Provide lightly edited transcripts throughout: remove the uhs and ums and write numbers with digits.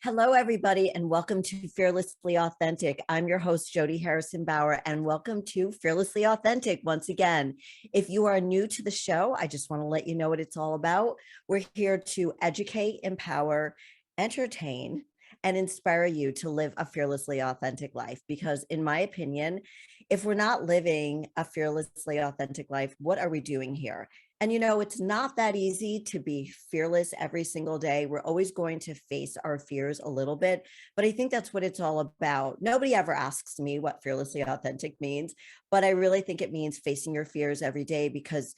Hello, everybody, and welcome to Fearlessly Authentic. I'm your host, Jody Harrison Bauer, and welcome to Fearlessly Authentic once again. If you are new to the show, I just want to let you know what it's all about. We're here to educate, empower, entertain, and inspire you to live a fearlessly authentic life. Because, in my opinion, if we're not living a fearlessly authentic life, what are we doing here? And it's not that easy to be fearless every single day. We're always going to face our fears a little bit, but I think that's what it's all about. Nobody ever asks me what fearlessly authentic means, but I really think it means facing your fears every day, because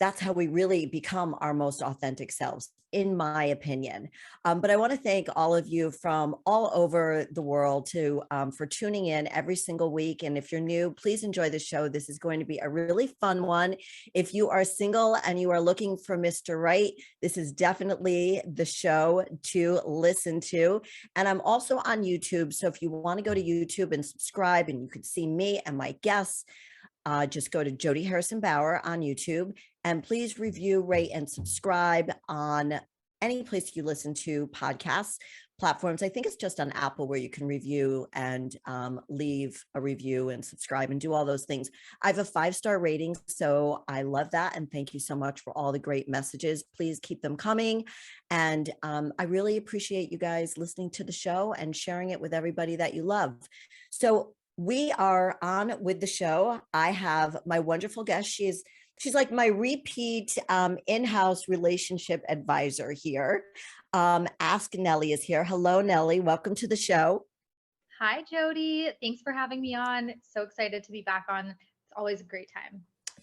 that's how we really become our most authentic selves, in my opinion. But I want to thank all of you from all over the world for tuning in every single week. And if you're new, please enjoy the show. This is going to be a really fun one. If you are single and you are looking for Mr. Right, this is definitely the show to listen to. And I'm also on YouTube. So if you want to go to YouTube and subscribe and you could see me and my guests, just go to Jody Harrison Bauer on YouTube, and please review, rate, and subscribe on any place you listen to podcasts platforms. I think it's just on Apple where you can review and leave a review and subscribe and do all those things. I have a 5-star rating, so I love that. And thank you so much for all the great messages. Please keep them coming. And I really appreciate you guys listening to the show and sharing it with everybody that you love. So we are on with the show. I have my wonderful guest. She's like my repeat in-house relationship advisor here. Ask Nelly is here. Hello, Nelly. Welcome to the show. Hi, Jody. Thanks for having me on. So excited to be back on. It's always a great time.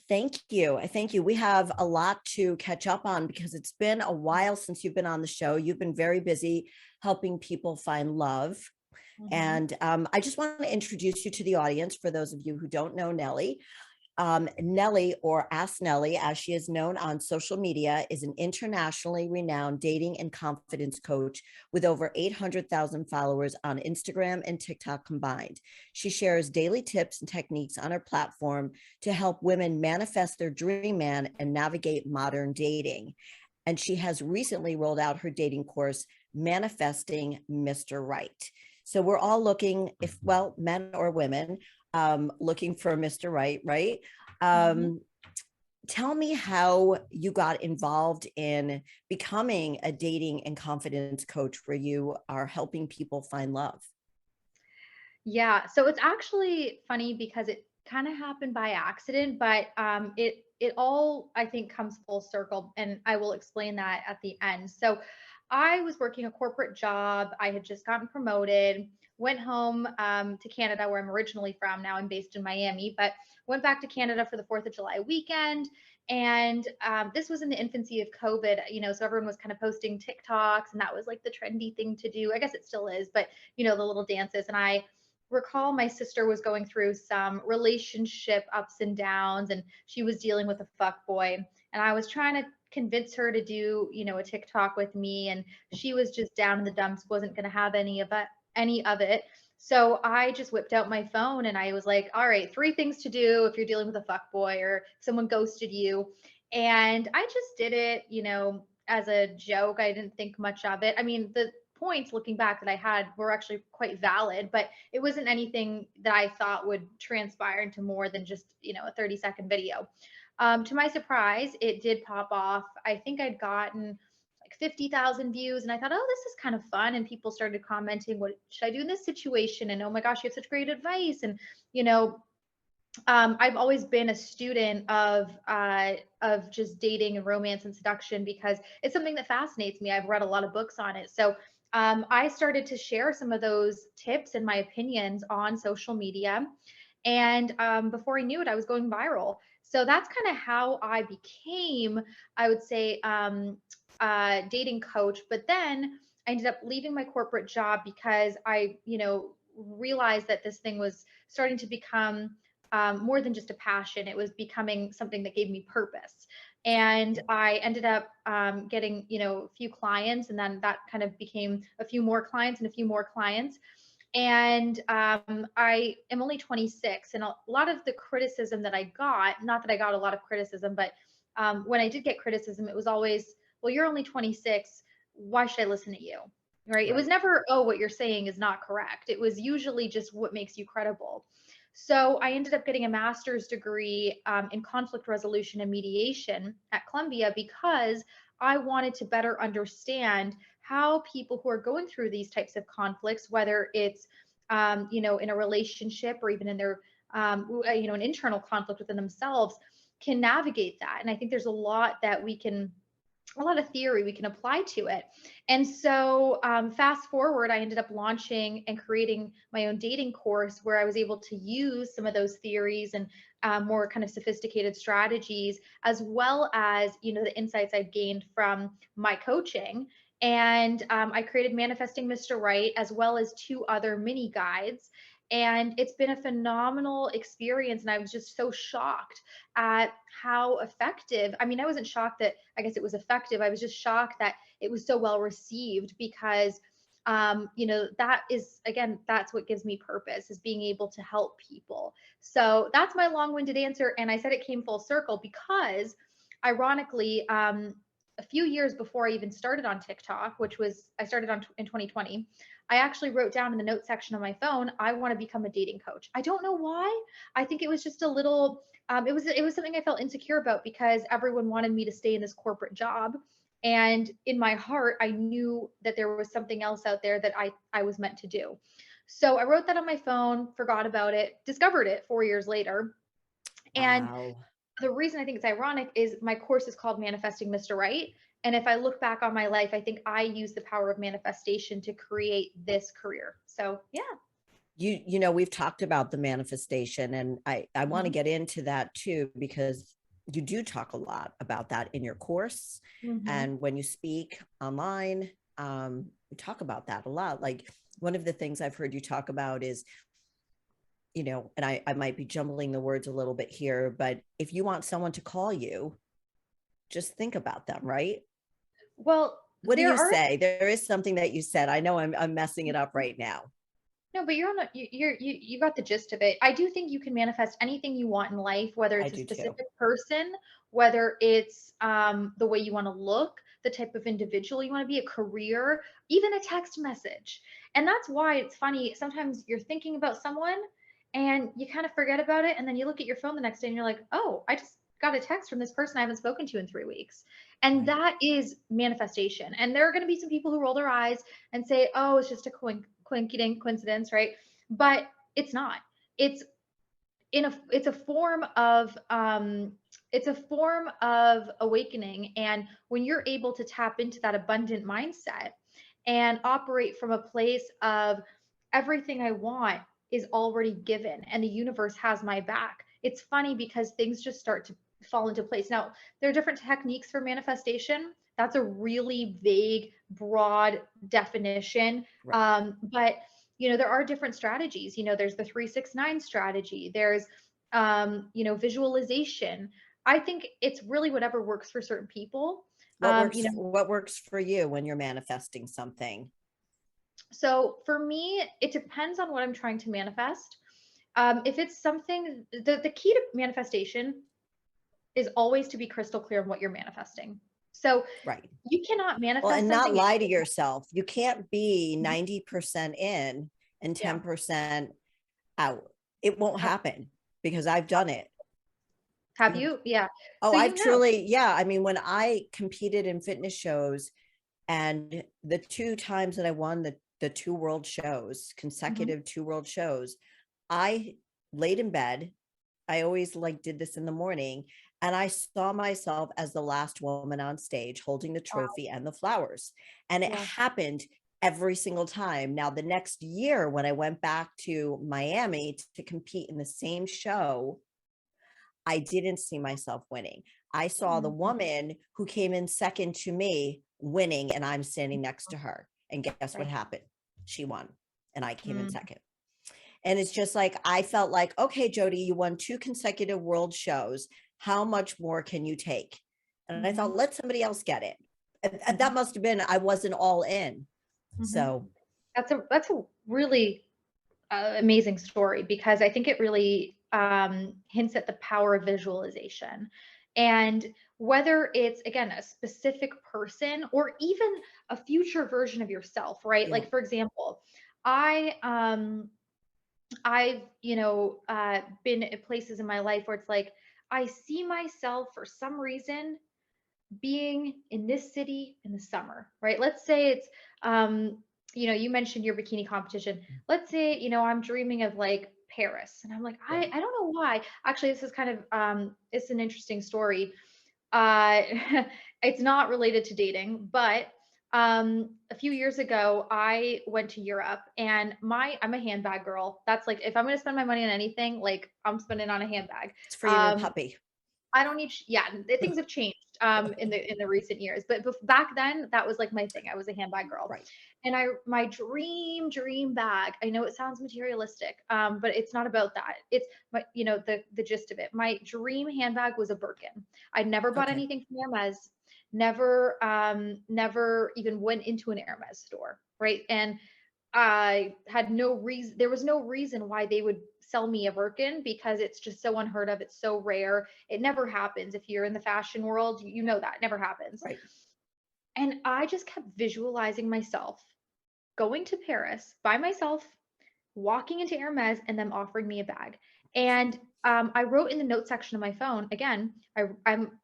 Thank you. Thank you. We have a lot to catch up on because it's been a while since you've been on the show. You've been very busy helping people find love. And I just want to introduce you to the audience for those of you who don't know Nelly. Nelly, or Ask Nelly, as she is known on social media, is an internationally renowned dating and confidence coach with over 800,000 followers on Instagram and TikTok combined. She shares daily tips and techniques on her platform to help women manifest their dream man and navigate modern dating. And she has recently rolled out her dating course, Manifesting Mr. Right. So we're all looking, men or women, looking for Mr. Right, right? Tell me how you got involved in becoming a dating and confidence coach where you are helping people find love. Yeah, so it's actually funny because it kind of happened by accident, but it all I think comes full circle, and I will explain that at the end. So I was working a corporate job. I had just gotten promoted, went home to Canada, where I'm originally from. Now I'm based in Miami, but went back to Canada for the 4th of July weekend. And this was in the infancy of COVID, so everyone was kind of posting TikToks, and that was like the trendy thing to do. I guess it still is, but the little dances. And I recall my sister was going through some relationship ups and downs, and she was dealing with a fuck boy, and I was trying to convince her to do a TikTok with me, and she was just down in the dumps, wasn't going to have any of it. So I just whipped out my phone and I was like, all right, 3 things to do if you're dealing with a fuck boy or someone ghosted you. And I just did it, as a joke. I didn't think much of it. I mean, the points looking back that I had were actually quite valid, but it wasn't anything that I thought would transpire into more than just, a 30-second video. To my surprise, it did pop off. I think I'd gotten like 50,000 views, and I thought, oh, this is kind of fun. And people started commenting, what should I do in this situation? And oh my gosh, you have such great advice. And, I've always been a student of just dating and romance and seduction because it's something that fascinates me. I've read a lot of books on it. So I started to share some of those tips and my opinions on social media. And before I knew it, I was going viral. So that's kind of how I became, I would say, dating coach. But then I ended up leaving my corporate job because I, realized that this thing was starting to become more than just a passion. It was becoming something that gave me purpose. And I ended up getting, a few clients, and then that kind of became a few more clients and a few more clients. And I am only 26, and a lot of the criticism that I got, not that I got a lot of criticism, but when I did get criticism, it was always, well, you're only 26. Why should I listen to you? right? It was Right. never, oh, what you're saying is not correct. It was usually just what makes you credible. So I ended up getting a master's degree in conflict resolution and mediation at Columbia because I wanted to better understand how people who are going through these types of conflicts, whether it's in a relationship or even in their an internal conflict within themselves, can navigate that. And I think there's a lot of theory we can apply to it. And so, fast forward, I ended up launching and creating my own dating course where I was able to use some of those theories and more kind of sophisticated strategies, as well as the insights I've gained from my coaching. And I created Manifesting Mr. Right, as well as two other mini guides. And it's been a phenomenal experience. And I was just so shocked at how effective. I mean, I wasn't shocked that I guess it was effective. I was just shocked that it was so well received because that is, again, that's what gives me purpose, is being able to help people. So that's my long-winded answer. And I said it came full circle because ironically, a few years before I even started on TikTok, which was I started on in 2020, I actually wrote down in the note section of my phone, I want to become a dating coach. I don't know why. I think it was just a little it was something I felt insecure about because everyone wanted me to stay in this corporate job. And in my heart, I knew that there was something else out there that I was meant to do. So I wrote that on my phone, forgot about it, discovered it 4 years later. And Wow. the reason I think it's ironic is my course is called Manifesting Mr. Right. And if I look back on my life, I think I use the power of manifestation to create this career. So yeah. We've talked about the manifestation, and I want to Mhm. get into that too, because you do talk a lot about that in your course. Mhm. And when you speak online, you talk about that a lot. Like, one of the things I've heard you talk about is, and I might be jumbling the words a little bit here, but if you want someone to call you, just think about them, right? Well, What do there you are say? There is something that you said. I know I'm messing it up right now. no, but you're on a, you got the gist of it. I do think you can manifest anything you want in life, whether I it's a do too. specific person, whether it's the way you want to look, the type of individual you want to be, a career, even a text message. And that's why it's funny. Sometimes you're thinking about someone and you kind of forget about it, and then you look at your phone the next day and you're like, oh, I just got a text from this person I haven't spoken to in 3 weeks. And Right. that is manifestation. And there are going to be some people who roll their eyes and say, oh, it's just a coincidence, right? But it's not. It's it's a form of awakening. And when you're able to tap into that abundant mindset and operate from a place of everything I want is already given and the universe has my back, it's funny because things just start to fall into place. Now, there are different techniques for manifestation. That's a really vague, broad definition. Right. But there are different strategies. There's the 369 strategy. There's visualization. I think it's really whatever works for certain people. What works for you when you're manifesting something? So for me, it depends on what I'm trying to manifest. If it's something, the key to manifestation is always to be crystal clear on what you're manifesting. So Right. you cannot Well, manifest and not something. lie to yourself. You can't be 90% in and Yeah. 10% out. It won't happen, because I've done it. Have you? Yeah. Oh, So I've you know. truly, yeah. I mean, when I competed in fitness shows, and the two times that I won the two world shows, Mhm. consecutive two world shows, I laid in bed. I always like did this in the morning, and I saw myself as the last woman on stage holding the Wow. trophy and the flowers. And it Yeah. happened every single time. Now, the next year, when I went back to Miami to compete in the same show, I didn't see myself winning. I saw the Mhm. woman who came in second to me winning, and I'm standing next to her. And guess what Right. happened? She won, and I came in Mm. second. And it's just like, I felt like, okay, Jody, you won two consecutive world shows. How much more can you take? And I Mhm. thought, let somebody else get it. And that Mhm. must have been, I wasn't all in. Mhm. So, That's a really amazing story because I think it really hints at the power of visualization. And whether it's, again, a specific person or even a future version of yourself, right? Yeah. Like, for example, I, I've, been at places in my life where it's like, I see myself for some reason being in this city in the summer, right? Let's say it's, you mentioned your bikini competition. Let's say, I'm dreaming of like Paris, and I'm like, Yeah. I don't know why. Actually, this is kind of, it's an interesting story. Uh, it's not related to dating, but a few years ago, I went to Europe, and I'm a handbag girl. That's like, if I'm going to spend my money on anything, like I'm spending on a handbag. It's for your new Um, puppy. I don't need, yeah, things have changed in the recent years, but back then that was like my thing. I was a handbag girl. Right. And my dream bag. I know it sounds materialistic, but it's not about that. It's my, the gist of it. My dream handbag was a Birkin. I'd never bought Okay. anything from Hermes, never even went into an Hermes store, right? And I had no reason, there was no reason why they would sell me a Birkin, because it's just so unheard of. It's so rare. It never happens. If you're in the fashion world, you know that it never happens. Right. And I just kept visualizing myself going to Paris by myself, walking into Hermes, and them offering me a bag. And I wrote in the note section of my phone, again,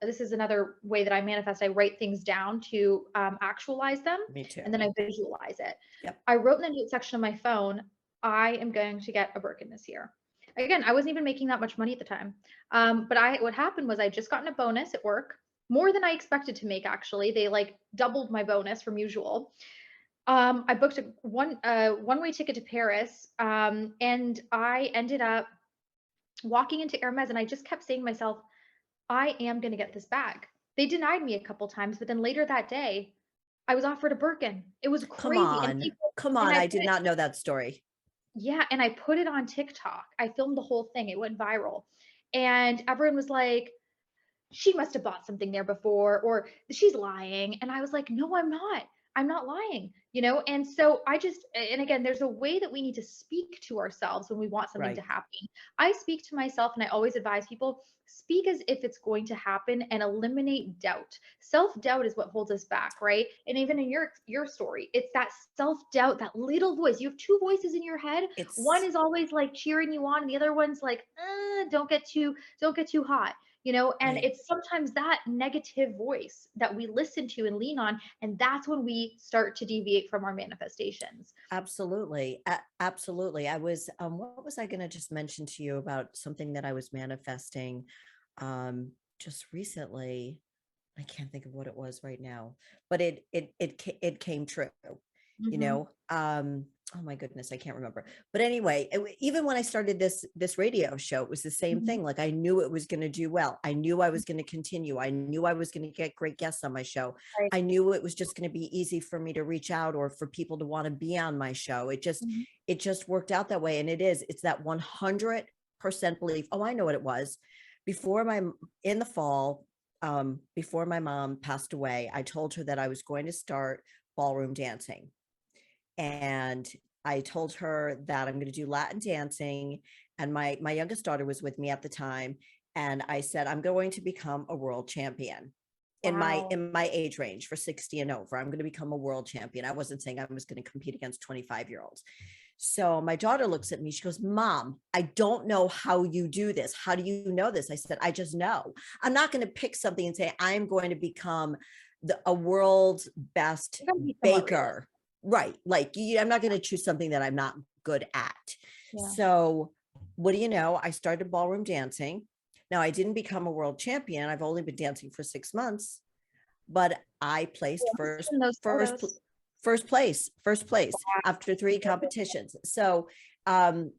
this is another way that I manifest. I write things down to actualize them, Me too. and then I visualize it. Yep. I wrote in the note section of my phone, I am going to get a Birkin this year. Again, I wasn't even making that much money at the time. But what happened was I just gotten a bonus at work, more than I expected to make, actually. They like doubled my bonus from usual. I booked a one-way ticket to Paris, and I ended up walking into Hermes, and I just kept saying to myself, I am going to get this bag. They denied me a couple times, but then later that day, I was offered a Birkin. It was Come crazy. And on. people, Come and on. I I put did it, not know that story. yeah, and I put it on TikTok. I filmed the whole thing. It went viral. And everyone was like, she must have bought something there before, or she's lying. And I was like, no, I'm not. I'm not lying. And so and again, there's a way that we need to speak to ourselves when we want something to Right. happen. I speak to myself, and I always advise people, speak as if it's going to happen and eliminate doubt. Self-doubt is what holds us back, right? And even in your story, it's that self-doubt, that little voice. You have two voices in your head. One It's is always like cheering you on, and the other one's like, don't get too hot. And right. it's sometimes that negative voice that we listen to and lean on, and that's when we start to deviate from our manifestations. Absolutely. Absolutely. What was I going to just mention to you about something that I was manifesting just recently? I can't think of what it was right now, but it came true, you Mhm. know. Oh my goodness, I can't remember. But anyway, even when I started this radio show, it was the same Mhm. thing. Like I knew it was going to do well. I knew I was going to continue. I knew I was going to get great guests on my show. Right. I knew it was just going to be easy for me to reach out or for people to want to be on my show. Mhm. It just worked out that way. And it's that 100% belief. Oh, I know what it was. Before my in the fall, before my mom passed away, I told her that I was going to start ballroom dancing. And I told her that I'm going to do Latin dancing. And my youngest daughter was with me at the time. And I said, I'm going to become a world champion Wow. in my age range for 60 and over. I'm going to become a world champion. I wasn't saying I was going to compete against 25-year-olds. So my daughter looks at me. She goes, Mom, I don't know how you do this. How do you know this? I said, I just know. I'm not going to pick something and say, I'm going to become a world's best You're gonna be somewhat realistic. baker. Right. Like I'm not going to choose something that I'm not good at. Yeah. So what do you know? I started ballroom dancing. Now I didn't become a world champion. I've only been dancing for 6 months, but I placed Yeah, I'm seeing those photos. first place Wow. after 3 competitions. So um,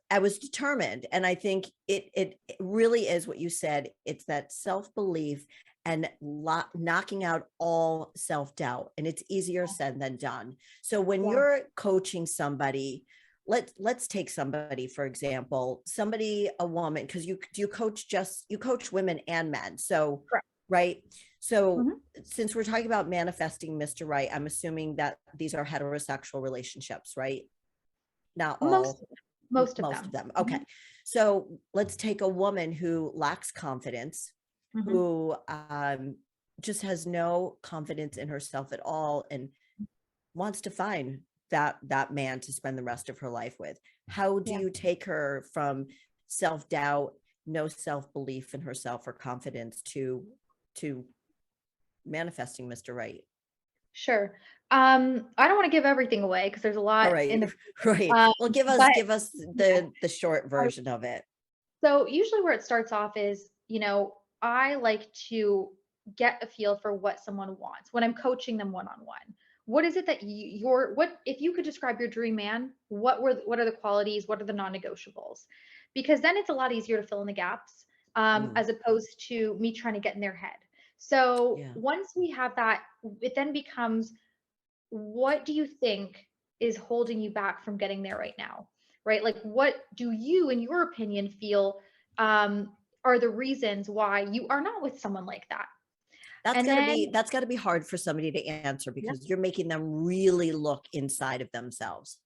I was determined. And I think it really is what you said. It's that self-belief and knocking out all self-doubt. And it's easier said than done. So when Yeah. you're coaching somebody, let's take somebody, for example, a woman, because you coach women and men. So, Correct. right. So Mhm. since we're talking about manifesting Mr. Right, I'm assuming that these are heterosexual relationships, right? Not Most all, most of most of them. them. Okay. Mhm. So let's take a woman who lacks confidence, Mhm. who just has no confidence in herself at all and wants to find that man to spend the rest of her life with. How do Yeah. you take her from self-doubt, no self-belief in herself or confidence to manifesting Mr. Right? Sure. I don't want to give everything away because there's a All lot in right. the Right. Well, but give us yeah. the short version of it. So usually where it starts off is, I like to get a feel for what someone wants when I'm coaching them one on one. What is it that what if you could describe your dream man, what are the qualities, what are the non-negotiables? Because then it's a lot easier to fill in the gaps, Mm, as opposed to me trying to get in their head. So yeah. once we have that, it then becomes, what do you think is holding you back from getting there right now? Right? Like, what do you, in your opinion, feel are the reasons why you are not with someone like that? And then, That's gotta be hard for somebody to answer yeah. because you're making them really look inside of themselves.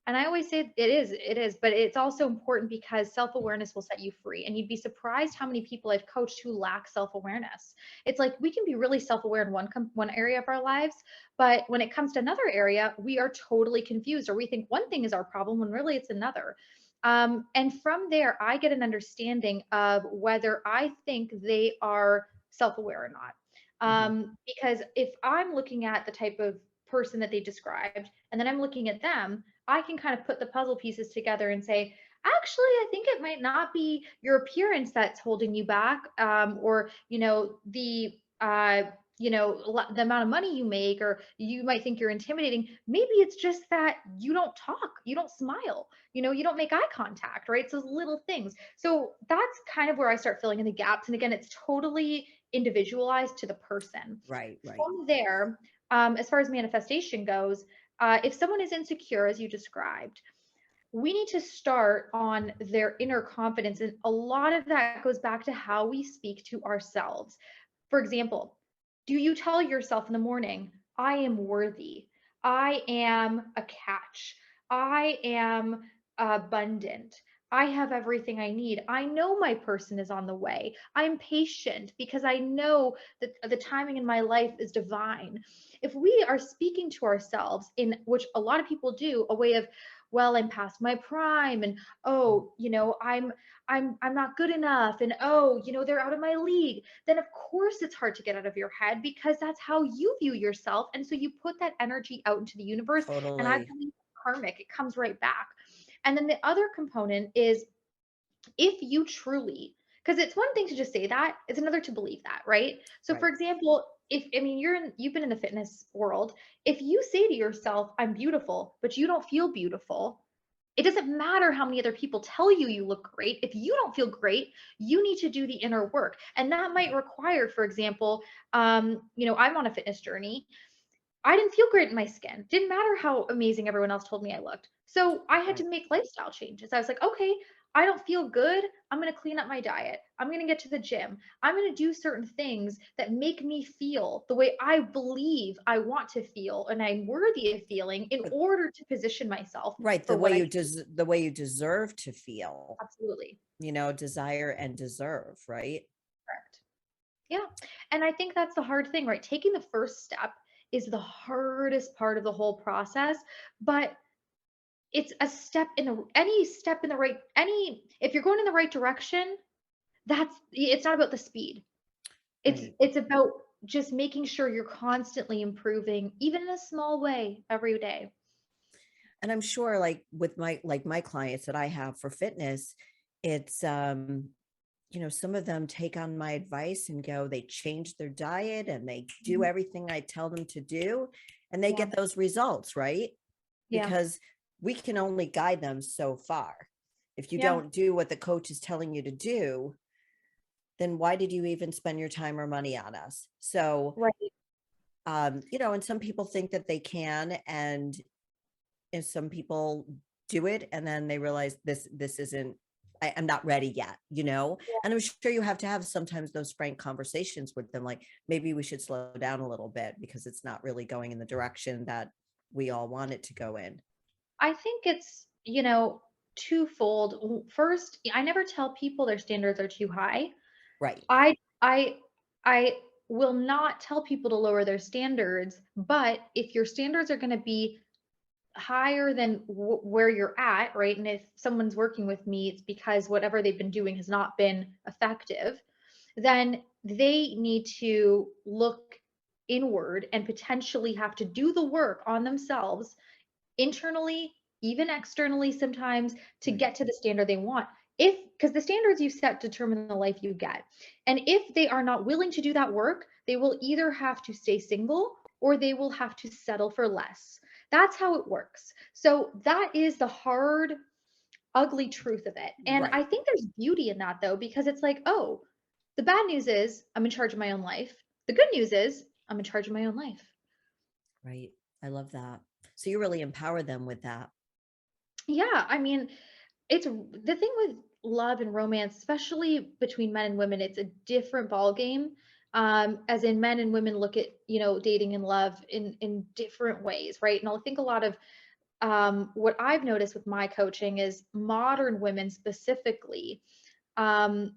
And I always say it is, but it's also important because self awareness will set you free. And you'd be surprised how many people I've coached who lack self awareness. It's like we can be really self aware in one area of our lives, but when it comes to another area, we are totally confused, or we think one thing is our problem when really it's another. And from there, I get an understanding of whether I think they are self aware or not. Mhm. Because if I'm looking at the type of person that they described, and then I'm looking at them, I can kind of put the puzzle pieces together and say, actually, I think it might not be your appearance that's holding you back, or the amount of money you make, or you might think you're intimidating. Maybe it's just that you don't talk, you don't smile, you don't make eye contact, right? It's those little things. So that's kind of where I start filling in the gaps. And again, it's totally individualized to the person. Right, right. From there, as far as manifestation goes, if someone is insecure, as you described, we need to start on their inner confidence. And a lot of that goes back to how we speak to ourselves. For example, do you tell yourself in the morning, I am worthy, I am a catch, I am abundant, I have everything I need, I know my person is on the way, I'm patient because I know that the timing in my life is divine? If we are speaking to ourselves, in which a lot of people do, a way of, well, I'm past my prime, and oh, I'm not good enough, and oh, they're out of my league, then of course it's hard to get out of your head because that's how you view yourself. And so you put that energy out into the universe. And I Totally. believe karmic, it comes right back. And then the other component is, if you truly, because it's one thing to just say that, it's another to believe that, right? So for Right. example, if I mean you've been in the fitness world, if you say to yourself, I'm beautiful, but you don't feel beautiful, it doesn't matter how many other people tell you you look great. If you don't feel great, you need to do the inner work. And that might require, for example, I'm on a fitness journey. I didn't feel great in my skin. Didn't matter how amazing everyone else told me I looked. So I had Right. to make lifestyle changes. I was like, okay, I don't feel good. I'm going to clean up my diet. I'm going to get to the gym. I'm going to do certain things that make me feel the way I believe I want to feel and I'm worthy of feeling, in But order to position myself right, for what I can. the way you deserve to feel, Absolutely. desire and deserve, right? Correct. Yeah. And I think that's the hard thing, right? Taking the first step is the hardest part of the whole process, but it's a step in the any step in the right any if you're going in the right direction, it's not about the speed. It's Right. it's about just making sure you're constantly improving, even in a small way, every day. And I'm sure like with my clients that I have for fitness, it's some of them take on my advice and they change their diet and they do Mhm. everything I tell them to do and they Yeah. get those results, right? Yeah. Because we can only guide them so far. If you Yeah. don't do what the coach is telling you to do, then why did you even spend your time or money on us? So, Right. and some people think that they can, and some people do it, and then they realize this isn't. I'm not ready yet. Yeah. And I'm sure you have to have sometimes those frank conversations with them, like maybe we should slow down a little bit because it's not really going in the direction that we all want it to go in. I think it's, twofold. First, I never tell people their standards are too high. Right. I I I will not tell people to lower their standards, but if your standards are going to be higher than where you're at, right? And if someone's working with me, it's because whatever they've been doing has not been effective, then they need to look inward and potentially have to do the work on themselves internally, even externally sometimes, to Right. get to the standard they want. If Because the standards you set determine the life you get. And if they are not willing to do that work, they will either have to stay single or they will have to settle for less. That's how it works. So that is the hard, ugly truth of it. And Right. I think there's beauty in that though, because it's like, oh, the bad news is I'm in charge of my own life. The good news is I'm in charge of my own life. Right. I love that. So you really empower them with that. Yeah, I mean, it's the thing with love and romance, especially between men and women, it's a different ball game. As in men and women look at, dating and love in different ways, right? And I think a lot of what I've noticed with my coaching is modern women specifically um,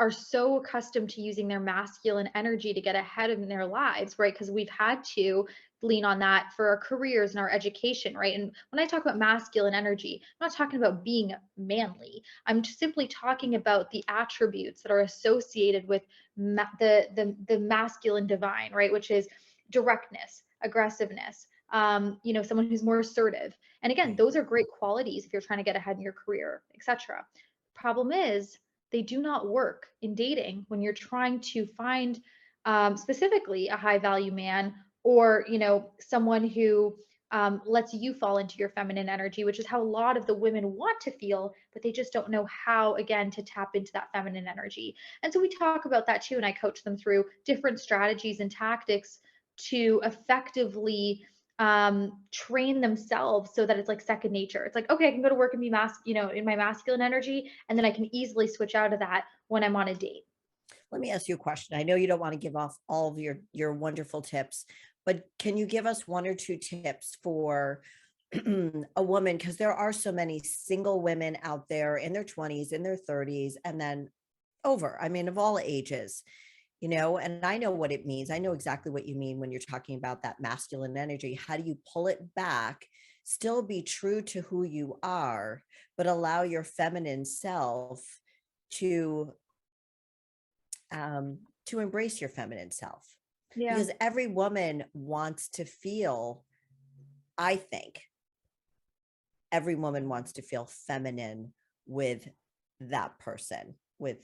are so accustomed to using their masculine energy to get ahead in their lives, right? Because we've had to lean on that for our careers and our education, right? And when I talk about masculine energy, I'm not talking about being manly. I'm simply talking about the attributes that are associated with the masculine divine, right? Which is directness, aggressiveness, someone who's more assertive. And again, Right. those are great qualities if you're trying to get ahead in your career, etc. Problem is, they do not work in dating when you're trying to find specifically a high value man or someone who lets you fall into your feminine energy, which is how a lot of the women want to feel, but they just don't know how, again, to tap into that feminine energy. And so we talk about that too, and I coach them through different strategies and tactics to effectively train themselves so that it's like second nature. It's like, okay, I can go to work and be in my masculine energy, and then I can easily switch out of that when I'm on a date. Let me ask you a question. I know you don't want to give off all of your wonderful tips, but can you give us one or two tips for a woman? Because there are so many single women out there in their 20s, in their 30s, and then over. I mean, of all ages, and I know what it means. I know exactly what you mean when you're talking about that masculine energy. How do you pull it back, still be true to who you are, but allow your feminine self to embrace your feminine self? Yeah. Because every woman wants to feel, I think, every woman wants to feel feminine with that person, with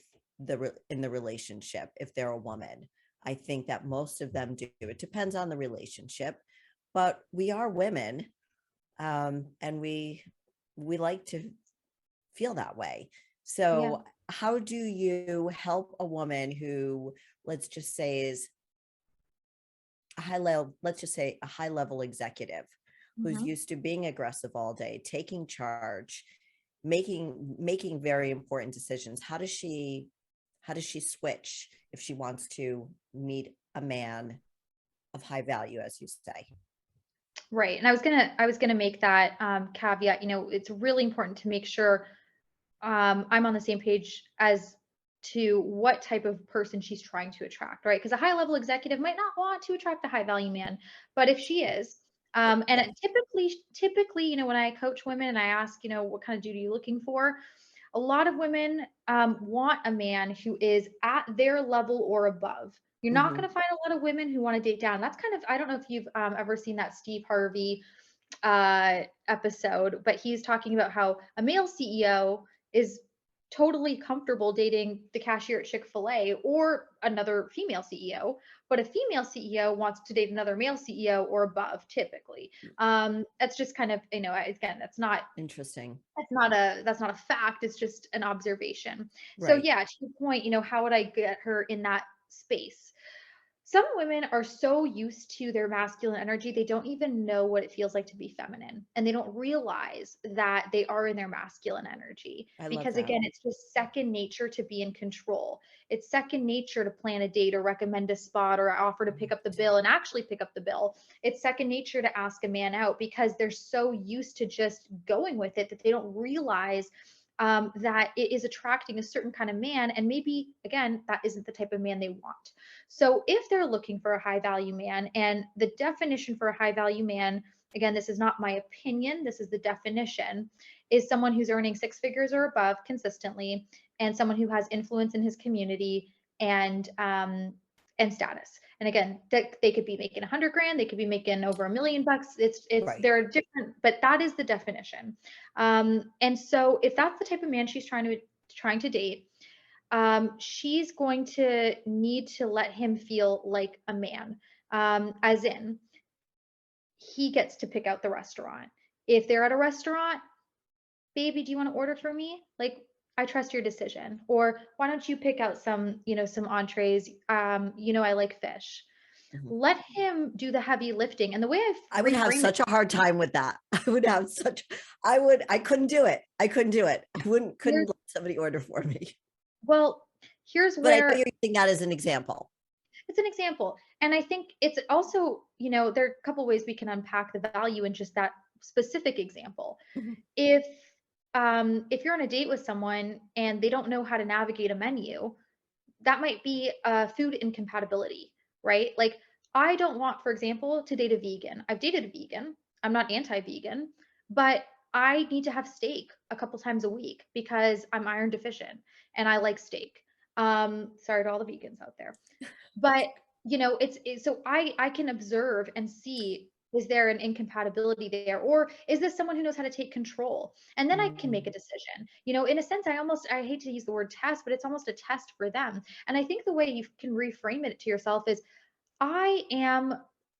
in the relationship. If they're a woman, I think that most of them do. It depends on the relationship, but we are women, and we like to feel that way. Yeah. So how do you help a woman who, let's just say, is a high level, let's just say a high level executive, who's Mhm. used to being aggressive all day, taking charge, making very important decisions? How does she switch if she wants to meet a man of high value, as you say? Right. And I was gonna make that caveat. It's really important to make sure I'm on the same page as to what type of person she's trying to attract, right? Because a high level executive might not want to attract a high value man, but if she is, and Yeah. typically, when I coach women and I ask, what kind of dude are you looking for? A lot of women want a man who is at their level or above. You're not going Hmm. to find a lot of women who want to date down. That's kind of, I don't know if you've ever seen that Steve Harvey episode, but he's talking about how a male CEO is totally comfortable dating the cashier at Chick-fil-A or another female CEO, but a female CEO wants to date another male CEO or above typically. That's just kind of, again, Interesting. that's not a fact, it's just an observation. So Right. yeah, to your point, how would I get her in that space? Some women are so used to their masculine energy, they don't even know what it feels like to be feminine. And they don't realize that they are in their masculine energy. I love Because that. again, it's just second nature to be in control. It's second nature to plan a date or recommend a spot or offer to pick up the bill and actually pick up the bill. It's second nature to ask a man out because they're so used to just going with it that they don't realize that it is attracting a certain kind of man. And maybe, again, that isn't the type of man they want. So if they're looking for a high value man, and the definition for a high value man, again, this is not my opinion, this is the definition, is someone who's earning six figures or above consistently, and someone who has influence in his community and status. And again, they could be making 100 grand, they could be making over $1 million. It's Right. they're different, but that is the definition. And so if that's the type of man she's trying to date, she's going to need to let him feel like a man, as in he gets to pick out the restaurant. If they're at a restaurant, baby, do you want to order for me? Like, I trust your decision. Or why don't you pick out some entrees? I like fish. Mhm. Let him do the heavy lifting. And the way I would have reframe it, such a hard time with that. I couldn't do it. I couldn't do it. I couldn't here's, let somebody order for me. well, here's But I know where you're using that as an example. it's an example. And I think it's also, there are a couple ways we can unpack the value in just that specific example. Mhm. If you're on a date with someone and they don't know how to navigate a menu, that might be a food incompatibility, right? Like, I don't want, for example, to date a vegan. I've dated a vegan. I'm not anti-vegan, but I need to have steak a couple times a week because I'm iron deficient and I like steak. Sorry to all the vegans out there. But, it's so I can observe and see, is there an incompatibility there, or is this someone who knows how to take control? And then I can make a Mhm. decision. In a sense, I hate to use the word test, but it's almost a test for them. And I think the way you can reframe it to yourself is, I am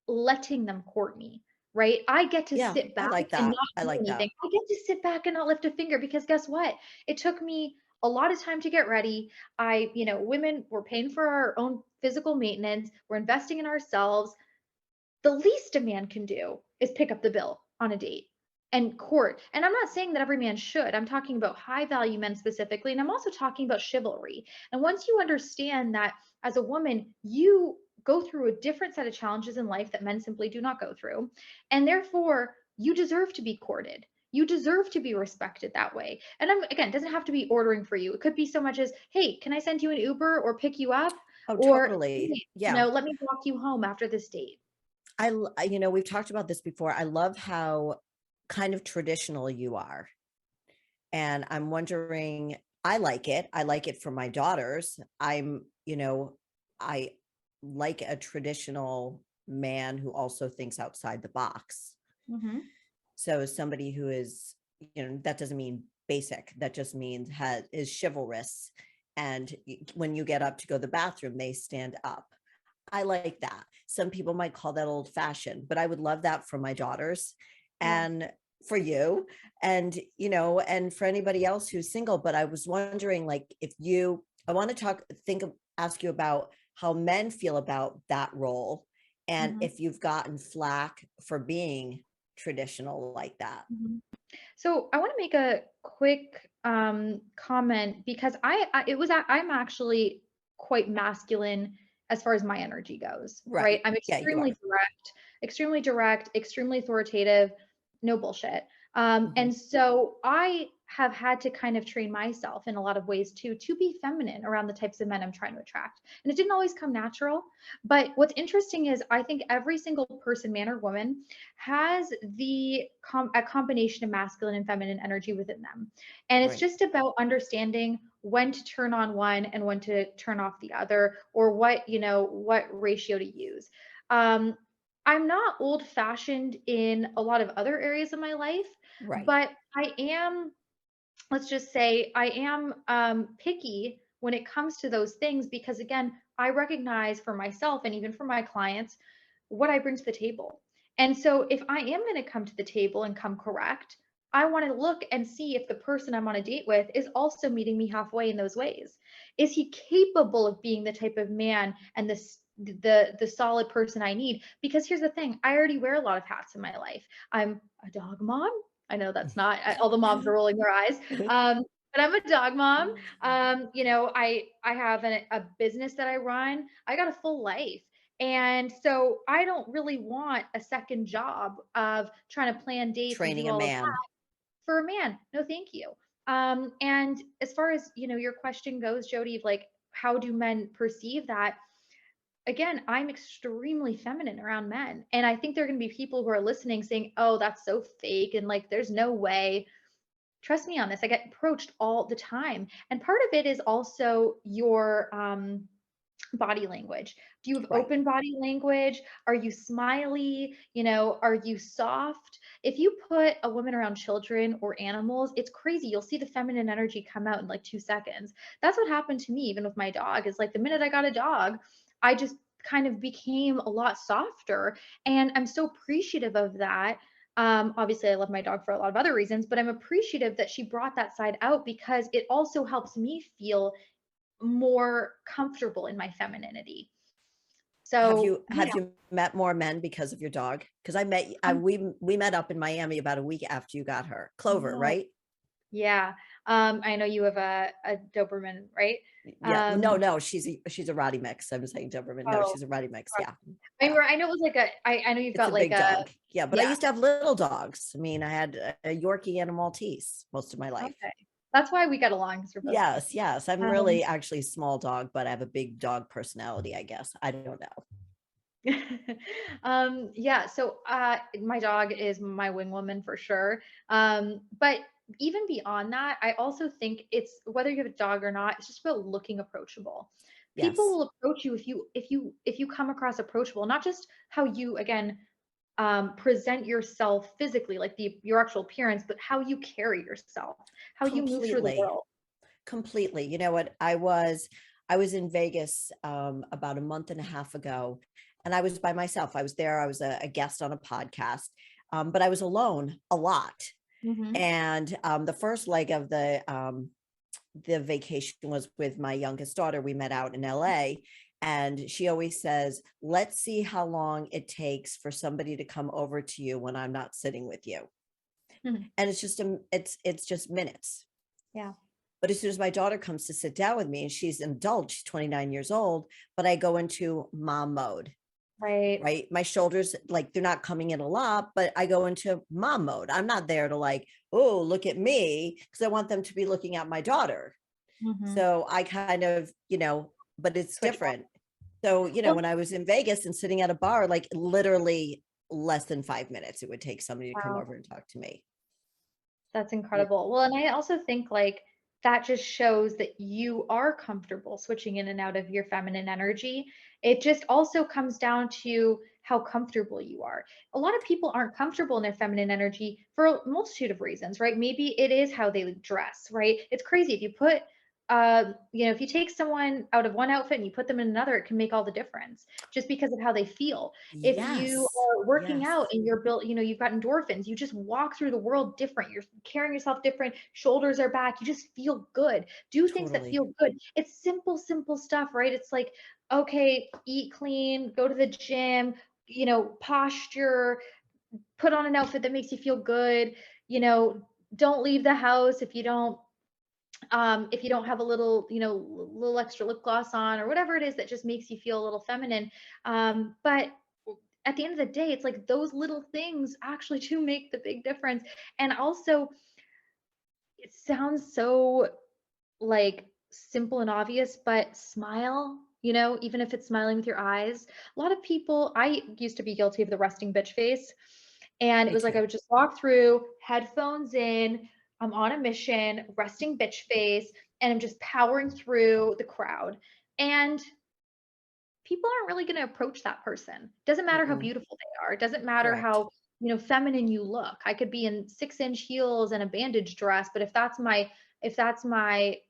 letting them court me, right? I get to Yeah, sit I back like and that. not I do like that. anything. I get to sit back and not lift a finger, because guess what? It took me a lot of time to get ready. Women, we're paying for our own physical maintenance. We're investing in ourselves. The least a man can do is pick up the bill on a date and court. And I'm not saying that every man should. I'm talking about high value men specifically. And I'm also talking about chivalry. And once you understand that as a woman, you go through a different set of challenges in life that men simply do not go through. And therefore, you deserve to be courted. You deserve to be respected that way. And again, it doesn't have to be ordering for you. It could be so much as, hey, can I send you an Uber or pick you up? Oh, Or, totally. hey, Yeah. let me walk you home after this date. We've talked about this before. I love how kind of traditional you are. And I'm wondering, I like it. I like it for my daughters. I like a traditional man who also thinks outside the box. Mhm. So somebody who is, that doesn't mean basic. That just means is chivalrous. And when you get up to go to the bathroom, they stand up. I like that. Some people might call that old fashioned, but I would love that for my daughters Yeah. and for you and, and for anybody else who's single. But I was wondering, like, I want to ask you about how men feel about that role and Mhm. if you've gotten flack for being traditional like that. Mhm. So I want to make a quick comment, because I'm actually quite masculine as far as my energy goes, right? Right. I'm Yeah, you are. extremely direct, extremely authoritative, no bullshit. Mhm. And so I have had to kind of train myself in a lot of ways too, to be feminine around the types of men I'm trying to attract. And it didn't always come natural. But what's interesting is, I think every single person, man or woman, has a combination of masculine and feminine energy within them. And it's Right. just about understanding when to turn on one and when to turn off the other, or what ratio to use. Um, I'm not old fashioned in a lot of other areas of my life, Right. but I am, let's just say, I am picky when it comes to those things, because again, I recognize for myself and even for my clients what I bring to the table. And so if I am going to come to the table and come correct, I want to look and see if the person I'm on a date with is also meeting me halfway in those ways. Is he capable of being the type of man and the solid person I need? Because here's the thing, I already wear a lot of hats in my life. I'm a dog mom. I know that's not, all the moms are rolling their eyes. But I'm a dog mom. I have a business that I run. I got a full life. And so I don't really want a second job of trying to plan dates and do Training a all of man. that for a man. No, thank you. And as far as, your question goes, Jody, of like, how do men perceive that? Again, I'm extremely feminine around men. And I think there are going to be people who are listening saying, oh, that's so fake. And like, there's no way. Trust me on this. I get approached all the time. And part of it is also your body language. Do you have Right. open body language? Are you smiley? Are you soft? If you put a woman around children or animals, it's crazy. You'll see the feminine energy come out in like 2 seconds. That's what happened to me, even with my dog, is like the minute I got a dog, I just kind of became a lot softer. And I'm so appreciative of that. Obviously, I love my dog for a lot of other reasons, but I'm appreciative that she brought that side out because it also helps me feel more comfortable in my femininity. Have So, you have you met more men because of your dog? Because um, we met up in Miami about a week after you got her. Clover, oh, right? yeah. I know you have a Doberman, right? Yeah. No, Um, no, she's a Rottie mix. I'm saying Doberman. No, oh, she's a Rottie mix. gosh. Yeah. I Yeah. mean, I know it was like I know you've It's got a like big a, dog. Yeah, but I yeah. used to have little dogs. I mean, I had a Yorkie and a Maltese most of my life. Okay. That's why we get along because we're both dogs. Yes, yes. I'm Um, really actually a small dog, but I have a big dog personality, I guess. I don't know. yeah, so my dog is my wing woman for sure. But even beyond that, I also think it's whether you have a dog or not, it's just about looking approachable. People Yes, will approach you if you come across approachable, not just how you again present yourself physically, like your actual appearance, but how you carry yourself, how you move through the completely. world. Completely. You know what? I was in Vegas about a month and a half ago, and I was by myself. I was there. I was a guest on a podcast, but I was alone a lot. Hmm. And the first leg of the vacation was with my youngest daughter. We met out in LA, and she always says, "Let's see how long it takes for somebody to come over to you when I'm not sitting with you." Hmm. And it's just minutes. Yeah. But as soon as my daughter comes to sit down with me, and she's an adult, she's 29 years old, but I go into mom mode, Right. right? My shoulders, like they're not coming in a lot, but I go into mom mode. I'm not there to like, oh, look at me, because I want them to be looking at my daughter. Hmm. So I kind of, but it's Switch back. different. So, Well, when I was in Vegas and sitting at a bar, like literally less than 5 minutes, it would take somebody to come wow. over and talk to me. That's incredible. Well, and I also think like that just shows that you are comfortable switching in and out of your feminine energy. It just also comes down to how comfortable you are. A lot of people aren't comfortable in their feminine energy for a multitude of reasons, right? Maybe it is how they dress, right? It's crazy. If you put if you take someone out of one outfit and you put them in another, it can make all the difference just because of how they feel. If you Yes. are working Yes. out and you're built, you've got endorphins, you just walk through the world different. You're carrying yourself different, shoulders are back, you just feel good. Do things that Totally. feel good. It's simple, simple stuff, right? It's like, okay, eat clean, go to the gym, posture, put on an outfit that makes you feel good, you know, don't leave the house if you don't have a little little extra lip gloss on or whatever it is that just makes you feel a little feminine. But at the end of the day, it's like those little things actually do make the big difference. And also, it sounds so like simple and obvious, but smile, even if it's smiling with your eyes. A lot of people, I used to be guilty of the resting bitch face. And it Me was like I too. would just walk through, headphones in, I'm on a mission, resting bitch face, and I'm just powering through the crowd. And people aren't really going to approach that person. Doesn't matter how Mm-mm. beautiful they are. It doesn't matter Correct. how, feminine you look. I could be in 6-inch heels and a bandage dress, but if that's my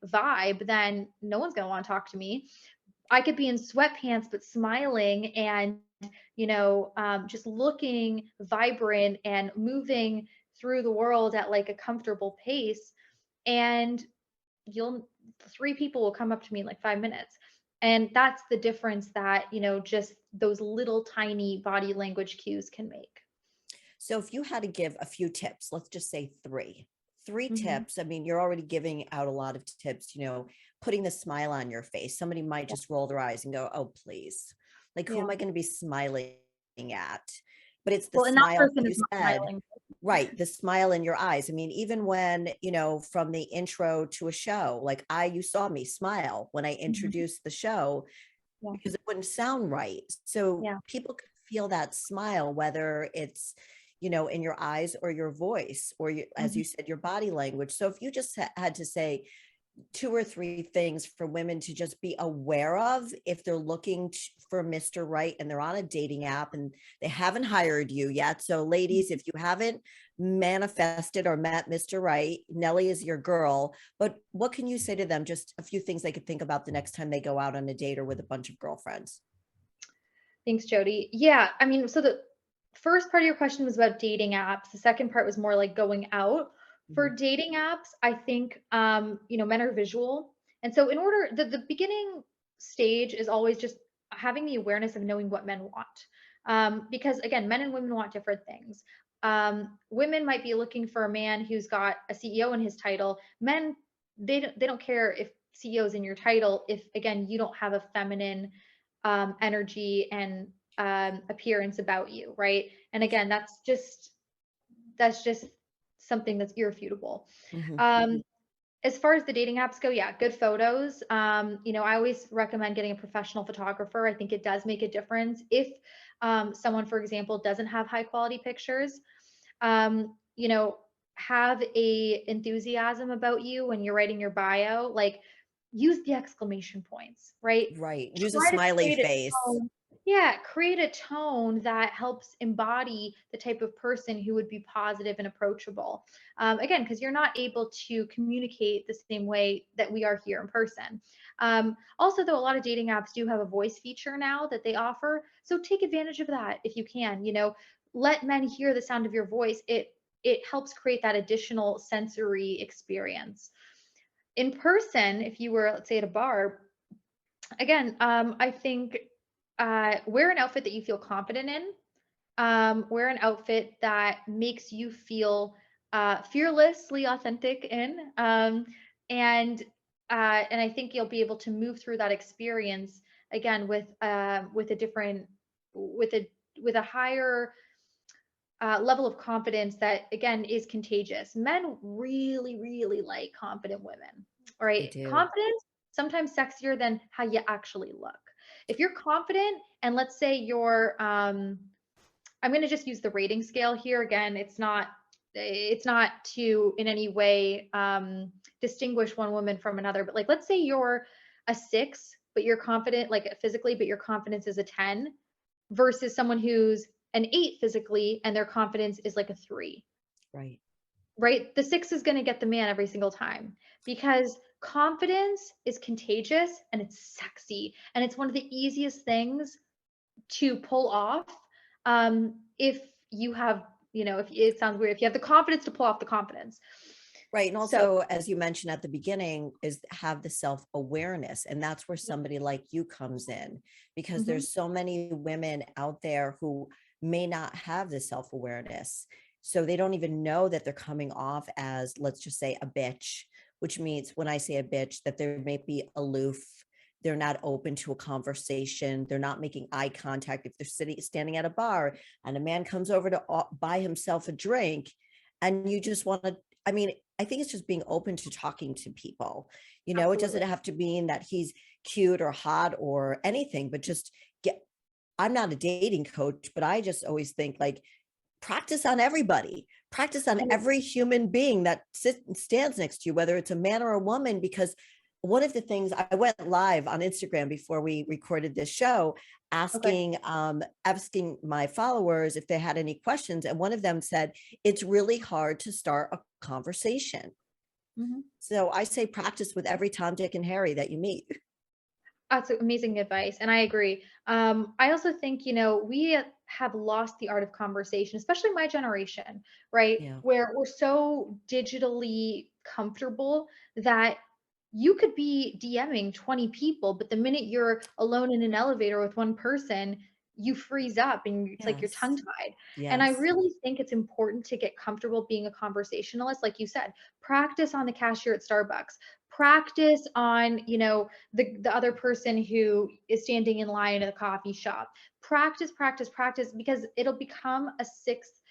vibe, then no one's going to want to talk to me. I could be in sweatpants but smiling and just looking vibrant and moving through the world at like a comfortable pace, and you'll 3 people will come up to me in like 5 minutes. And that's the difference that just those little tiny body language cues can make. So if you had to give a few tips, let's just say three Hmm. tips. I mean, you're already giving out a lot of tips, putting the smile on your face. Somebody might Yeah. just roll their eyes and go, oh, please. Like, who Yeah. am I going to be smiling at? but it's the Well, and that smile person is you not said. smiling. Right, the smile in your eyes. I mean, even when, from the intro to a show, like you saw me smile when I Mhm. introduced the show Yeah. because it wouldn't sound right. So Yeah. people can feel that smile, whether it's, in your eyes or your voice or as Mhm. you said, your body language. So if you just had to say two or three things for women to just be aware of if they're looking for Mr. Right and they're on a dating app and they haven't hired you yet. So, ladies, if you haven't manifested or met Mr. Right, Nelly is your girl. But what can you say to them? Just a few things they could think about the next time they go out on a date or with a bunch of girlfriends. Thanks, Jody. Yeah, I mean, so the first part of your question was about dating apps. The second part was more like going out. For Mhm. dating apps, I think men are visual. And so in order the beginning stage is always just having the awareness of knowing what men want. Because again, men and women want different things. Women might be looking for a man who's got a CEO in his title. Men, they don't care if CEO is in your title if again you don't have a feminine energy and appearance about you, right? And again, that's just something that's irrefutable. Mhm. As far as the dating apps go, yeah, good photos. I always recommend getting a professional photographer. I think it does make a difference if someone, for example, doesn't have high quality pictures. Have a enthusiasm about you when you're writing your bio, like use the exclamation points, right? Right. Use a Try to smiley create a face. tone. Yeah, create a tone that helps embody the type of person who would be positive and approachable. Again, because you're not able to communicate the same way that we are here in person. Also, though, a lot of dating apps do have a voice feature now that they offer. So take advantage of that if you can. Let men hear the sound of your voice. It helps create that additional sensory experience. In person, if you were, let's say, at a bar, again, I think wear an outfit that you feel confident in. Wear an outfit that makes you feel fearlessly authentic in, and and I think you'll be able to move through that experience again with a different with a with a higher level of confidence that again is contagious. Men really, really like confident women. All They right, do. confidence sometimes sexier than how you actually look. If you're confident, and let's say you're, I'm going to just use the rating scale here again. It's not to in any way distinguish one woman from another, but like let's say you're a 6, but you're confident, like physically, but your confidence is a 10 versus someone who's an 8 physically and their confidence is like a 3, Right. right? The 6 is going to get the man every single time because confidence is contagious and it's sexy and it's one of the easiest things to pull off if you have, if it sounds weird, if you have the confidence to pull off the confidence. Right. And So, also, as you mentioned at the beginning, is have the self-awareness. And that's where somebody like you comes in, because mhm, there's so many women out there who may not have the self-awareness. So they don't even know that they're coming off as, let's just say, a bitch, which means when I say a bitch, that they may be aloof. They're not open to a conversation. They're not making eye contact. If they're standing at a bar and a man comes over to buy himself a drink and you just want to, I mean, I think it's just being open to talking to people. It absolutely. doesn't have to mean that he's cute or hot or anything, but just get, I'm not a dating coach, but I just always think like practice on everybody, practice on And every human being that stands next to you, whether it's a man or a woman, because one of the things I went live on Instagram before we recorded this show, okay. asking my followers if they had any questions. And one of them said, it's really hard to start a conversation. Mhm. So I say practice with every Tom, Dick, and Harry that you meet. That's amazing advice, and I agree. I also think, we have lost the art of conversation, especially my generation, right? Yeah. Where we're so digitally comfortable that you could be DMing 20 people, but the minute you're alone in an elevator with one person, you freeze up and it's like you're Yes. tongue tied. And I Yes. really think it's important to get comfortable being a conversationalist. Like you said, practice on the cashier at Starbucks, practice on, the other person who is standing in line at a coffee shop. Practice, practice, practice, because it'll become a sixth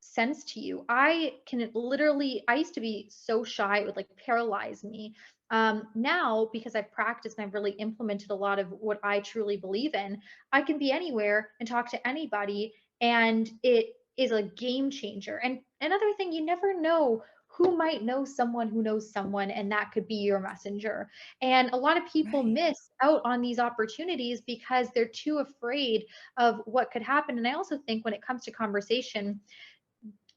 sense to you. I used to be so shy, it would like paralyze me. Now, because I've practiced and I've really implemented a lot of what I truly believe in, I can be anywhere and talk to anybody. And it is a game changer. And another thing, you never know who might know someone who knows someone, and that could be your messenger. And a lot of people Right. miss out on these opportunities because they're too afraid of what could happen. And I also think when it comes to conversation,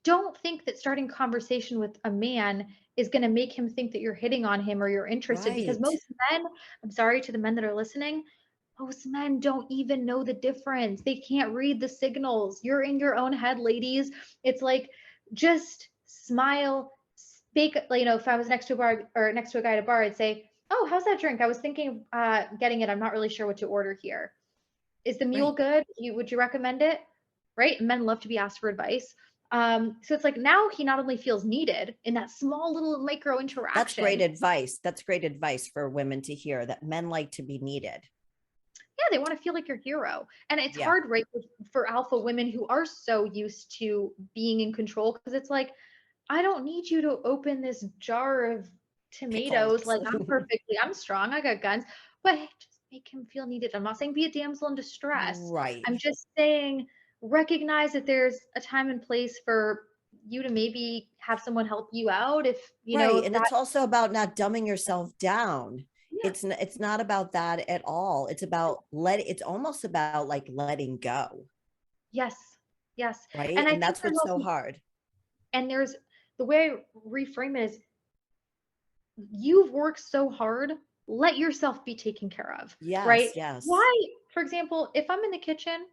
don't think that starting conversation with a man is going to make him think that you're hitting on him or you're interested, because Right. most men, I'm sorry to the men that are listening, most men don't even know the difference. They can't read the signals. You're in your own head, ladies. It's like, just smile, speak. If I was next to a bar or next to a guy at a bar, I'd say, "Oh, how's that drink? I was thinking getting it. I'm not really sure what to order here. Is the mule Right. good? Would you recommend it?" Right? Men love to be asked for advice. So it's like now he not only feels needed in that small little micro That's great interaction. advice. That's great advice for women to hear, that men like to be needed. Yeah, they want to feel like your hero. And it's Yeah. hard, right, for alpha women who are so used to being in control, because it's like, I don't need you to open this jar of tomatoes. Pickles. Like, I'm strong, I got guns, but just make him feel needed. I'm not saying be a damsel in distress. Right. I'm just saying recognize that there's a time and place for you to maybe have someone help you out if, Right. if And that, it's also about not dumbing yourself down. yeah, It's not about that at all. It's almost about like letting go. yes, yes. Right. And I And think that's there's what's so also, hard. and there's the way I reframe it is, you've worked so hard, let yourself be taken care of, right? Yes. Yes. Why, for example, if I'm in the kitchen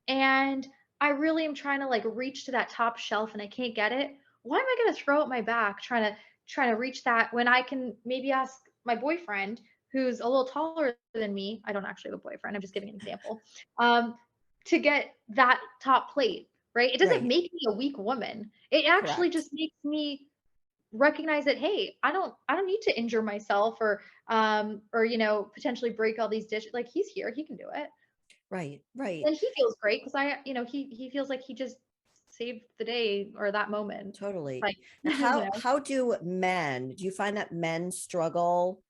and I really am trying to like reach to that top shelf and I can't get it, why am I going to throw out my back trying to reach that when I can maybe ask my boyfriend, who's a little taller than me? I don't actually have a boyfriend. I'm just giving an example. Um, to get that top plate, right? It doesn't Right. make me a weak woman. It actually Correct. just makes me recognize that, hey, I don't need to injure myself or potentially break all these dishes. Like, he's here, he can do it. Right. Right. And he feels great because he feels like he just saved the day or that moment. Totally. Like, Now, you know. do you find that men struggle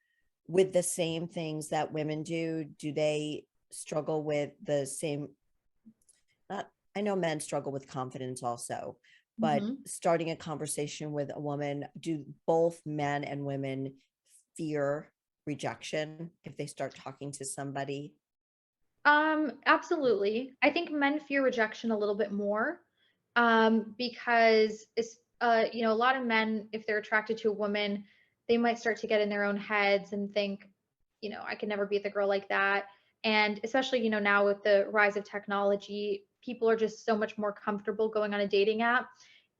with the same things that women do? Do they struggle with the same, not, I know men struggle with confidence also, but Mhm. starting a conversation with a woman, do both men and women fear rejection if they start talking to somebody? Absolutely. I think men fear rejection a little bit more, because a lot of men, if they're attracted to a woman, they might start to get in their own heads and think, I could never be with a girl like that. And especially, now with the rise of technology, people are just so much more comfortable going on a dating app,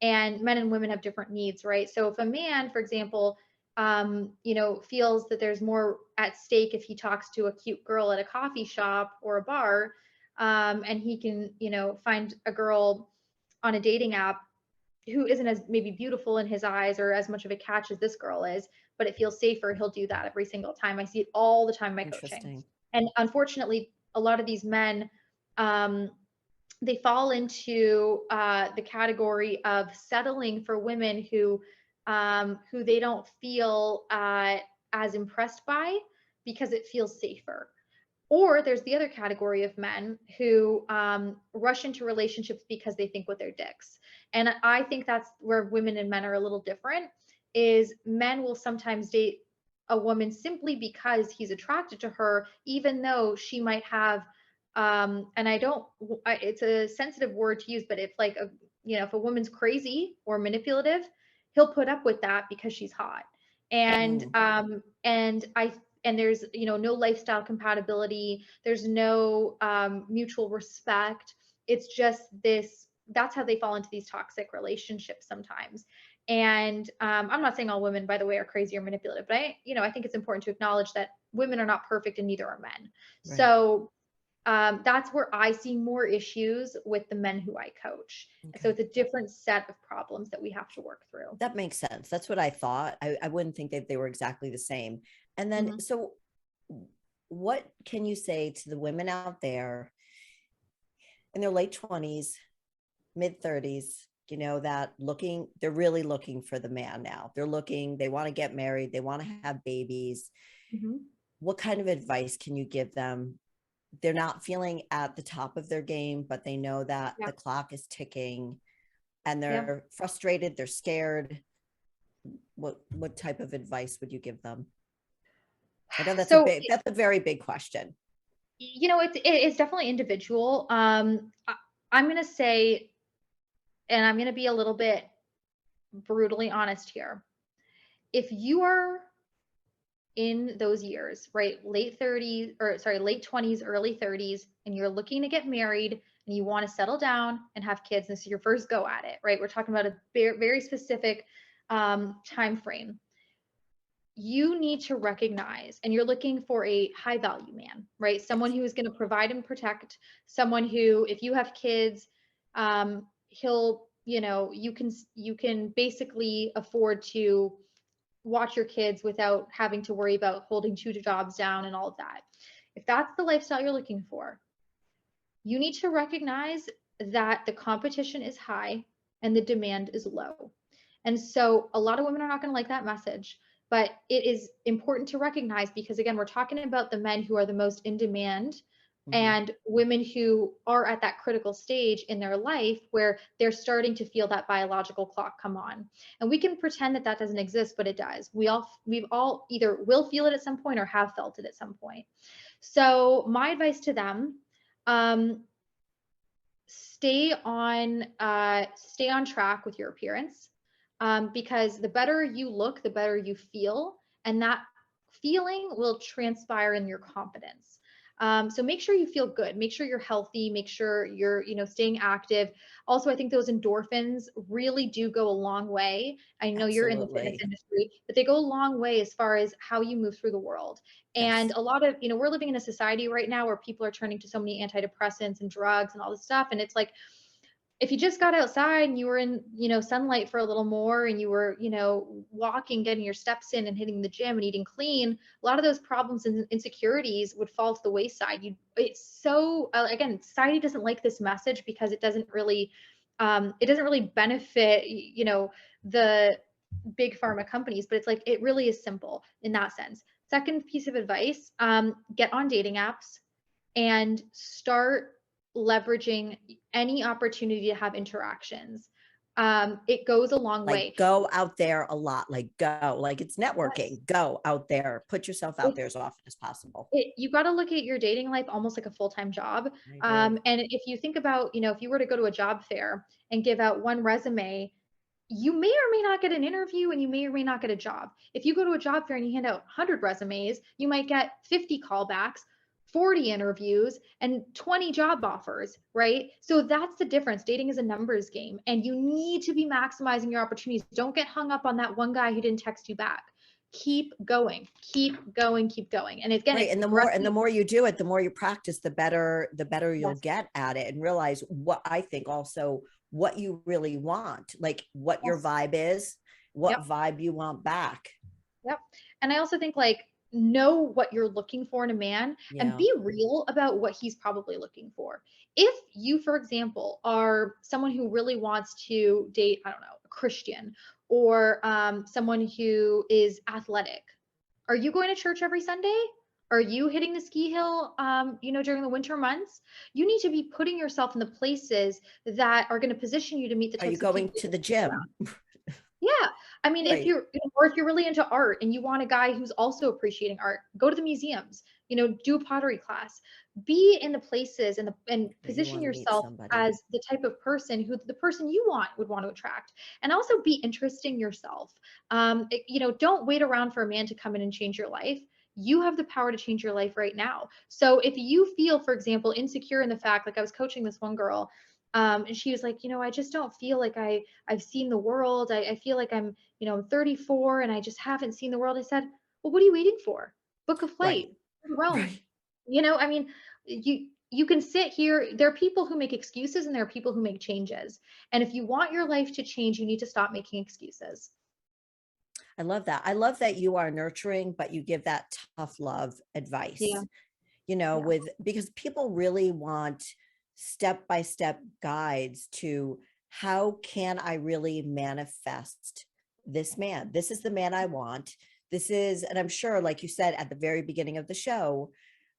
and men and women have different needs, right? So if a man, for example, feels that there's more at stake if he talks to a cute girl at a coffee shop or a bar, and he can, find a girl on a dating app who isn't as maybe beautiful in his eyes or as much of a catch as this girl is, but it feels safer, he'll do that every single time. I see it all the time in my coaching. Interesting. And unfortunately, a lot of these men, um, they fall into the category of settling for women who they don't feel as impressed by because it feels safer. Or there's the other category of men who rush into relationships because they think with their dicks. And I think that's where women and men are a little different. Is men will sometimes date a woman simply because he's attracted to her, even though she might have, and it's a sensitive word to use, but if like if a woman's crazy or manipulative, he'll put up with that because she's hot. And Mm, and there's no lifestyle compatibility, there's no mutual respect. It's just this, that's how they fall into these toxic relationships sometimes. And I'm not saying all women, by the way, are crazy or manipulative, but I think it's important to acknowledge that women are not perfect and neither are men. right. So that's where I see more issues with the men who I coach. So Okay. it's a different set of problems that we have to work through. That makes sense. That's what I thought. I wouldn't think that they were exactly the same. And then, Mhm. so what can you say to the women out there in their late 20s, mid 30s, that they're really looking for the man now. They want to get married, they want to have babies. Mhm. What kind of advice can you give them? They're not feeling at the top of their game, but they know that Yeah. the clock is ticking and Yeah. they're frustrated, they're scared. What type of advice would you give them? I know So, that's a very big question. it's definitely individual. I'm going to say, and I'm going to be a little bit brutally honest here. If you are in those years, right? Late 30s, or sorry, late 20s, early 30s, and you're looking to get married and you want to settle down and have kids. This is your first go at it, right? We're talking about a very specific time frame. You need to recognize, and you're looking for a high value man, right? Someone Yes. who is going to provide and protect, someone who, if you have kids, he'll, you can basically afford to watch your kids without having to worry about holding two jobs down and all of that. If that's the lifestyle you're looking for, you need to recognize that the competition is high and the demand is low. And so a lot of women are not going to like that message, but it is important to recognize because, again, we're talking about the men who are the most in demand Mm-hmm. and women who are at that critical stage in their life where they're starting to feel that biological clock come on. And we can pretend that that doesn't exist, but it does. We've all either will feel it at some point or have felt it at some point. So my advice to them, um, stay on track with your appearance, because the better you look, the better you feel, and that feeling will transpire in your confidence. So make sure you feel good, make sure you're healthy, make sure you're staying active. Also, I think those endorphins really do go a long way. I know you're in the fitness Absolutely. industry, but they go a long way as far as how you move through the world. And Yes. a lot of, we're living in a society right now where people are turning to so many antidepressants and drugs and all this stuff. And it's like, if you just got outside and you were in, sunlight for a little more and you were, walking, getting your steps in and hitting the gym and eating clean, a lot of those problems and insecurities would fall to the wayside. It's so, again, society doesn't like this message because it doesn't really benefit, the big pharma companies, but it's like, it really is simple in that sense. Second piece of advice, get on dating apps and start leveraging any opportunity to have interactions. It goes a long Like, way. go out there a lot, like, go, like, it's Yes. networking, go out there, put yourself out It's there as often as possible. you got to look at your dating life almost like a full-time job. I agree. And if you think about, if you were to go to a job fair and give out one resume, you may or may not get an interview and you may or may not get a job. If you go to a job fair and you hand out 100 resumes, you might get 50 callbacks, 40 interviews, and 20 job offers, right? So that's the difference. Dating is a numbers game and you need to be maximizing your opportunities. Don't get hung up on that one guy who didn't text you back. Keep going, keep going, keep going. And again, Right. it's And the progressive. more you do it, the more you practice, the better you'll Yes. get at it, and realize what I think also what you really want, like what your Yes. vibe is, what Yep. vibe you want back. Yep. And I also think, like, know what you're looking for in a man and Yeah. be real about what he's probably looking for. If you, for example, are someone who really wants to date, I don't know, a Christian or someone who is athletic, are you going to church every Sunday? Are you hitting the ski hill, during the winter months? You need to be putting yourself in the places that are going to position you to meet the Are you types of going people to you're the around. gym? Yeah. I mean, if Right. you're, or if you're really into art and you want a guy who's also appreciating art, go to the museums, do a pottery class, be in the places and That you position want to meet yourself somebody. as the type of person who the person you would want to attract, and also be interesting yourself. Don't wait around for a man to come in and change your life. You have the power to change your life right now. So if you feel, for example, insecure in the fact, like I was coaching this one girl, and she was like, I just don't feel like I've seen the world. I feel like I'm 34 and I just haven't seen the world. I said, well, what are you waiting for? Book a Right. flight, go to Rome. Right. I mean, you you can sit here. There are people who make excuses and there are people who make changes. And if you want your life to change, you need to stop making excuses. I love that. I love that you are nurturing, but you give that tough love Yeah. advice, Yeah. because people really want step-by-step guides to how can I really manifest this man? This is the man I want. This is, and I'm sure, like you said at the very beginning of the show,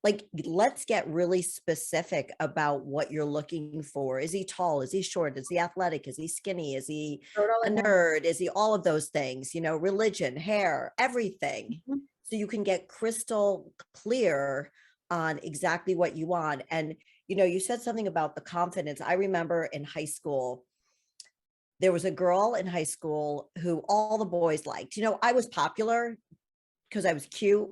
like, let's get really specific about what you're looking for. Is he tall? Is he short? Is he athletic? Is he skinny? Is he Throw it all a in there. nerd? Is he all of those things, religion, hair, everything. Mhm. So you can get crystal clear on exactly what you want. And, you said something about the confidence. I remember in high school, there was a girl in high school who all the boys liked. I was popular because I was cute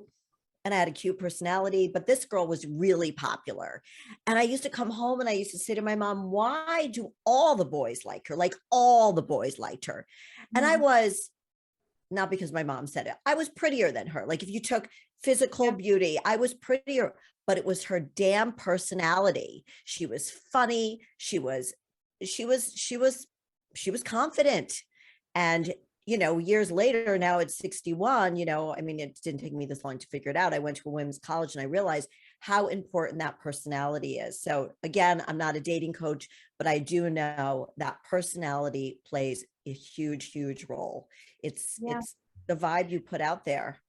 and I had a cute personality, but this girl was really popular. And I used to come home and I used to say to my mom, why do all the boys like her? Like all the boys liked her. And I Mhm. was, not because my mom said it, I was prettier than her. Like if you took physical Yeah. beauty, I was prettier, but it was her damn personality. She was funny. She was confident. And years later, now at 61, I mean, it didn't take me this long to figure it out. I went to a women's college and I realized how important that personality is. So again, I'm not a dating coach, but I do know that personality plays a huge, huge role. It's Yeah. it's the vibe you put out there.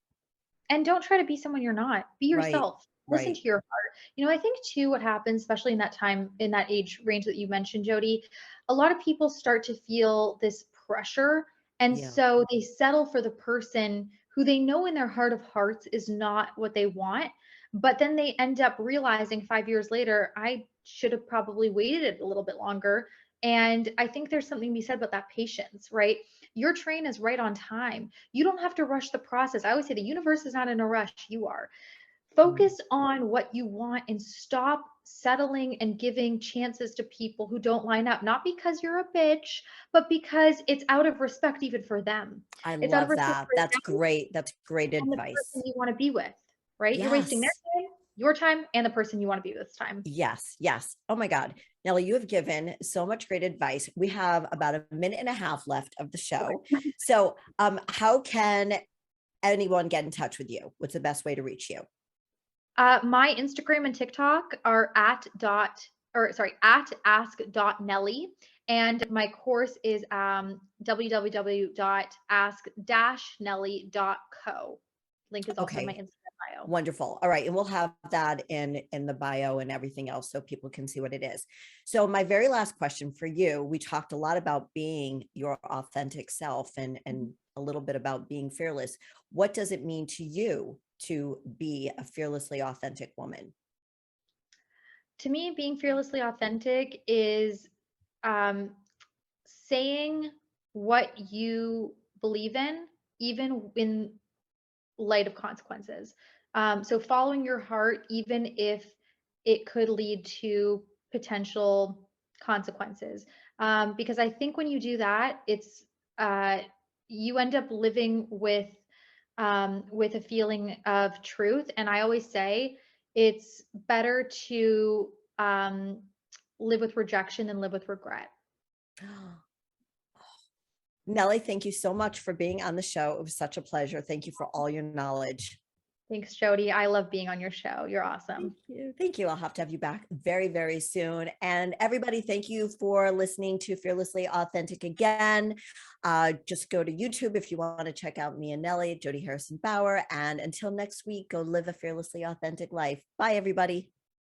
And don't try to be someone you're not. Be Right. yourself. Listen Right. to your heart. I think too what happens, especially in that time, in that age range that you mentioned, Jody, a lot of people start to feel this pressure. And Yeah. so they settle for the person who they know in their heart of hearts is not what they want. But then they end up realizing 5 years later, I should have probably waited a little bit longer. And I think there's something to be said about that patience, right? Your train is right on time. You don't have to rush the process. I always say the universe is not in a rush. You are. Mm. Focus on what you want and stop settling and giving chances to people who don't line up, not because you're a bitch, but because it's out of respect even for them. I It's out of love respect that. for That's them great. That's great and the person advice. you want to be with, right? You're wasting their Yes. time, your time, and the person you want to be with time. Yes, yes. Oh my God. Nelly, you have given so much great advice. We have about a minute and a half left of the show. Okay. So, how can anyone get in touch with you? What's the best way to reach you? My Instagram and TikTok are at ask.nelly. And my course is www.ask-nelly.co. Link is also in my Okay, Instagram bio. wonderful. All right, and we'll have that in the bio and everything else so people can see what it is. So, my very last question for you, we talked a lot about being your authentic self and a little bit about being fearless. What does it mean to you to be a fearlessly authentic woman? To me, being fearlessly authentic is um, saying what you believe in, even in light of consequences. So following your heart, even if it could lead to potential consequences. Because I think when you do that, it's uh, you end up living with a feeling of truth. And I always say it's better to live with rejection than live with regret. Nelly, thank you so much for being on the show. It was such a pleasure. Thank you for all your knowledge. Thanks, Jody. I love being on your show. You're awesome. Thank you. Thank you. I'll have to have you back very, very soon. And everybody, thank you for listening to Fearlessly Authentic again. Just go to YouTube if you want to check out me and Nelly, Jody Harrison Bauer. And until next week, go live a fearlessly authentic life. Bye, everybody.